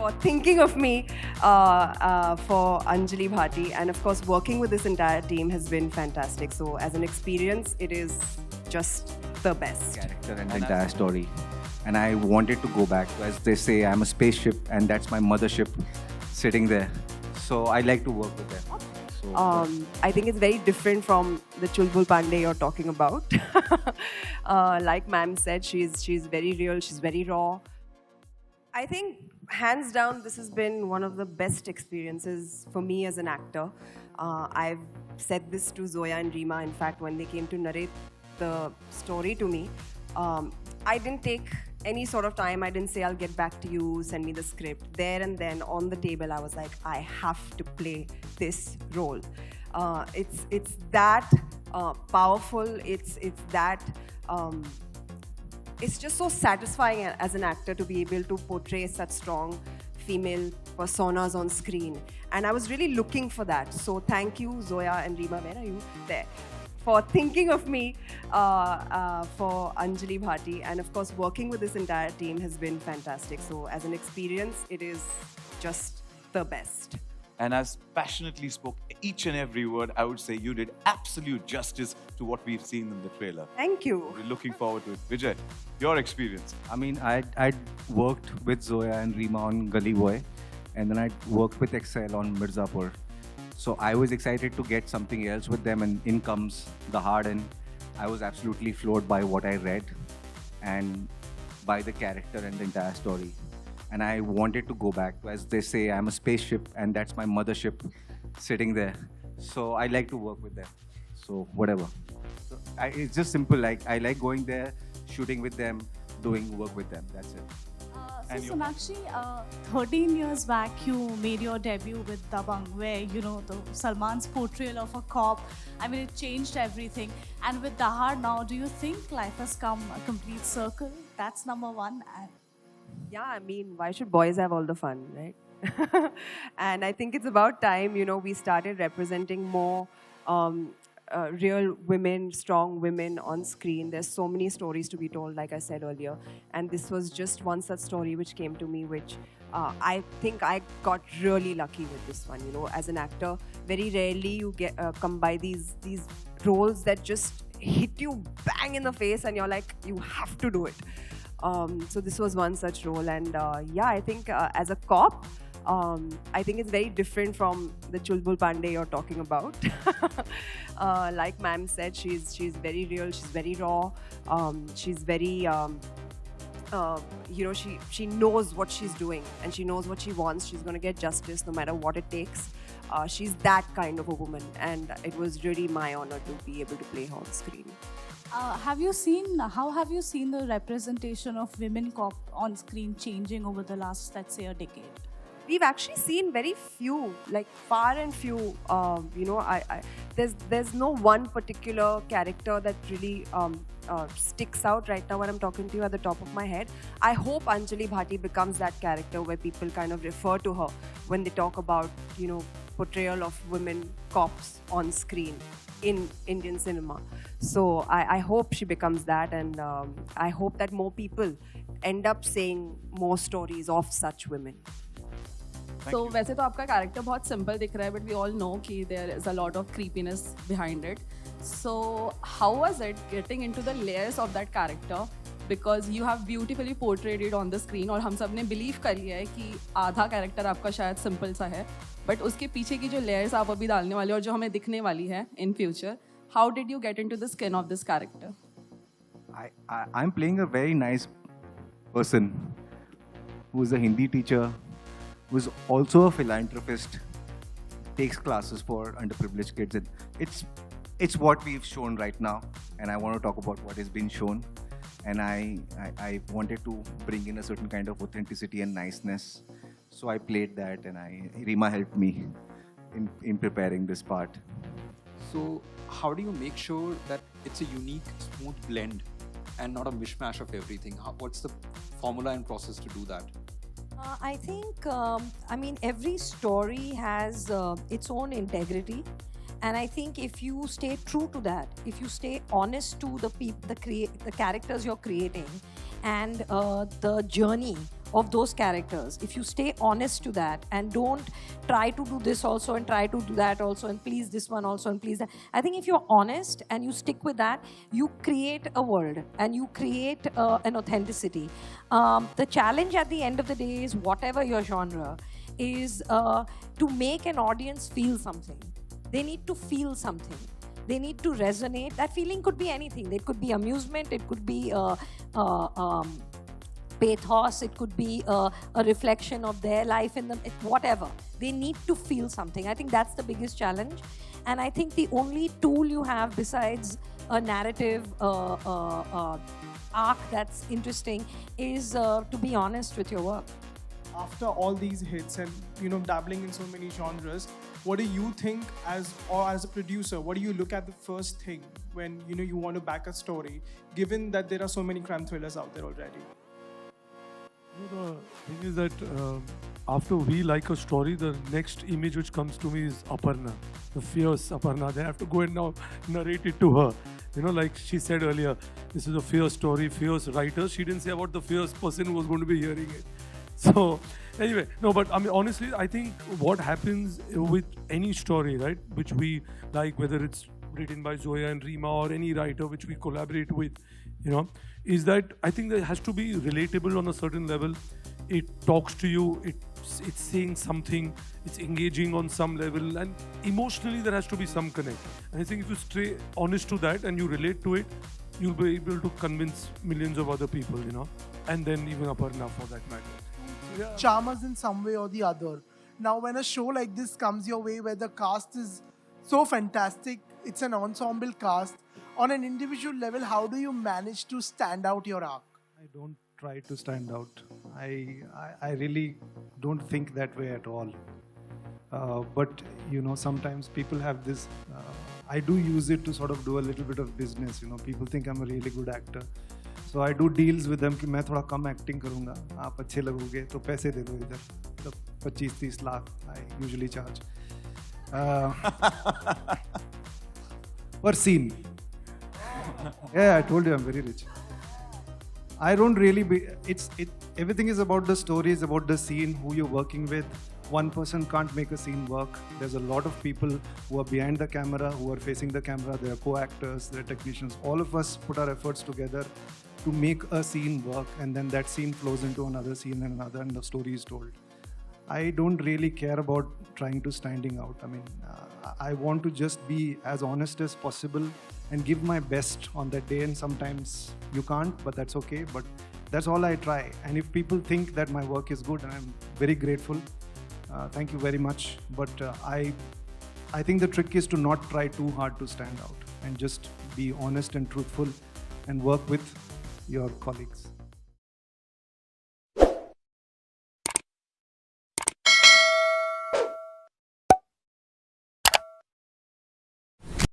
for thinking of me for Anjali Bhati. And of course, working with this entire team has been fantastic. So as an experience, it is just the best. Character and the entire story. And I wanted to go back. As they say, I'm a spaceship and that's my mothership sitting there. So I like to work with them. So, I think it's very different from the Chulbul Pandey you're talking about. Like ma'am said, she's very real, she's very raw. I think hands down, this has been one of the best experiences for me as an actor. I've said this to Zoya and Reema. In fact, when they came to narrate the story to me, I didn't take any sort of time. I didn't say, I'll get back to you, send me the script. There and then on the table, I was like, I have to play this role. It's that powerful. It's that... it's just so satisfying as an actor to be able to portray such strong female personas on screen. And I was really looking for that. So thank you, Zoya and Reema, where are you? There. For thinking of me for Anjali Bhati. And of course, working with this entire team has been fantastic. So as an experience, it is just the best. And as passionately spoke each and every word, I would say you did absolute justice to what we've seen in the trailer. Thank you. We're looking forward to it. Vijay, your experience. I mean, I'd worked with Zoya and Reema on Gully Boy, and then I'd worked with Excel on Mirzapur. So I was excited to get something else with them, and in comes Dahaad, and I was absolutely floored by what I read and by the character and the entire story. And I wanted to go back. As they say, I'm a spaceship and that's my mothership sitting there. So I like to work with them. So whatever. So it's just simple. Like I like going there, shooting with them, doing work with them. That's it. So Sonakshi, 13 years back, you made your debut with Dabang, where, you know, the Salman's portrayal of a cop, I mean, it changed everything. And with Dahaad now, do you think life has come a complete circle? That's number one. Yeah, I mean, why should boys have all the fun, right? And I think it's about time, you know, we started representing more real women, strong women on screen. There's so many stories to be told, like I said earlier. And this was just one such story which came to me, which I think I got really lucky with this one. You know, as an actor, very rarely you get come by these roles that just hit you bang in the face and you're like, you have to do it. So this was one such role, and yeah, I think as a cop, I think it's very different from the Chulbul Pandey you're talking about. Like ma'am said, she's very real, she's very raw, she's very, you know, she knows what she's doing and she knows what she wants. She's going to get justice no matter what it takes. She's that kind of a woman, and it was really my honor to be able to play her on screen. How have you seen the representation of women cop on screen changing over the last, let's say, a decade? We've actually seen very few, like far and few. You know, there's no one particular character that really sticks out right now when I'm talking to you at the top of my head. I hope Anjali Bhati becomes that character where people kind of refer to her when they talk about, you know, portrayal of women cops on screen in Indian cinema. So I hope she becomes that, and I hope that more people end up saying more stories of such women. So वैसे तो आपका character बहुत simple दिख रहा है, but we all know कि there is a lot of creepiness behind it. So how was it getting into the layers of that character? Because you have beautifully portrayed it on the screen, और हम सब ने believe कर लिया है कि आधा character आपका शायद simple सा है, but उसके पीछे की जो layers आप अभी डालने वाले और जो हमें दिखने वाली है in future, how did you get into the skin of this character? I'm playing a very nice person who is a Hindi teacher, who is also a philanthropist, takes classes for underprivileged kids. And it's what we've shown right now, and I want to talk about what has been shown. And I wanted to bring in a certain kind of authenticity and niceness. So I played that, and Reema helped me in preparing this part. So how do you make sure that it's a unique, smooth blend and not a mishmash of everything? What's the formula and process to do that? I think, I mean, every story has its own integrity. And I think if you stay true to that, if you stay honest to the characters you're creating and the journey of those characters, if you stay honest to that and don't try to do this also and try to do that also and please this one also and please that, I think if you're honest and you stick with that, you create a world and you create an authenticity. The challenge at the end of the day is, whatever your genre is, to make an audience feel something. They need to feel something. They need to resonate. That feeling could be anything. It could be amusement. It could be pathos. It could be a reflection of their life in them. Whatever. They need to feel something. I think that's the biggest challenge. And I think the only tool you have besides a narrative arc that's interesting is to be honest with your work. After all these hits and dabbling in so many genres, what do you think as a producer, what do you look at the first thing when you want to back a story, given that there are so many crime thrillers out there already? The thing is that after we like a story, the next image which comes to me is Aparna, the fierce Aparna. They have to go and now narrate it to her. Like she said earlier, this is a fierce story, fierce writer. She didn't say about the fierce person who was going to be hearing it. So anyway, no, but I mean, honestly, I think what happens with any story, right, which we like, whether it's written by Zoya and Rima or any writer which we collaborate with, is that I think that it has to be relatable on a certain level. It talks to you, it's saying something, it's engaging on some level, and emotionally there has to be some connect. And I think if you stay honest to that and you relate to it, you'll be able to convince millions of other people, and then even Aparna for that matter. Yeah. Charm us in some way or the other. Now, when a show like this comes your way, where the cast is so fantastic, it's an ensemble cast, on an individual level, how do you manage to stand out your arc? I don't try to stand out. I really don't think that way at all. But sometimes people have this. I do use it to sort of do a little bit of business. People think I'm a really good actor. So I do deals with them कि मैं थोड़ा कम acting करूँगा, आप अच्छे लगोगे तो पैसे दे दो इधर, मतलब 25-30 lakh I usually charge per scene. Yeah, I told you I'm very rich. I don't really everything is about the story, it's about the scene, who you're working with. One person can't make a scene work. There's a lot of people who are behind the camera, who are facing the camera. There are co-actors, there are technicians. All of us put our efforts together to make a scene work, and then that scene flows into another scene and another, and the story is told. I don't really care about trying to standing out. I mean, I want to just be as honest as possible and give my best on that day, and sometimes you can't, but that's okay. But that's all I try. And if people think that my work is good, and I'm very grateful, thank you very much. But I think the trick is to not try too hard to stand out and just be honest and truthful and work with your colleagues.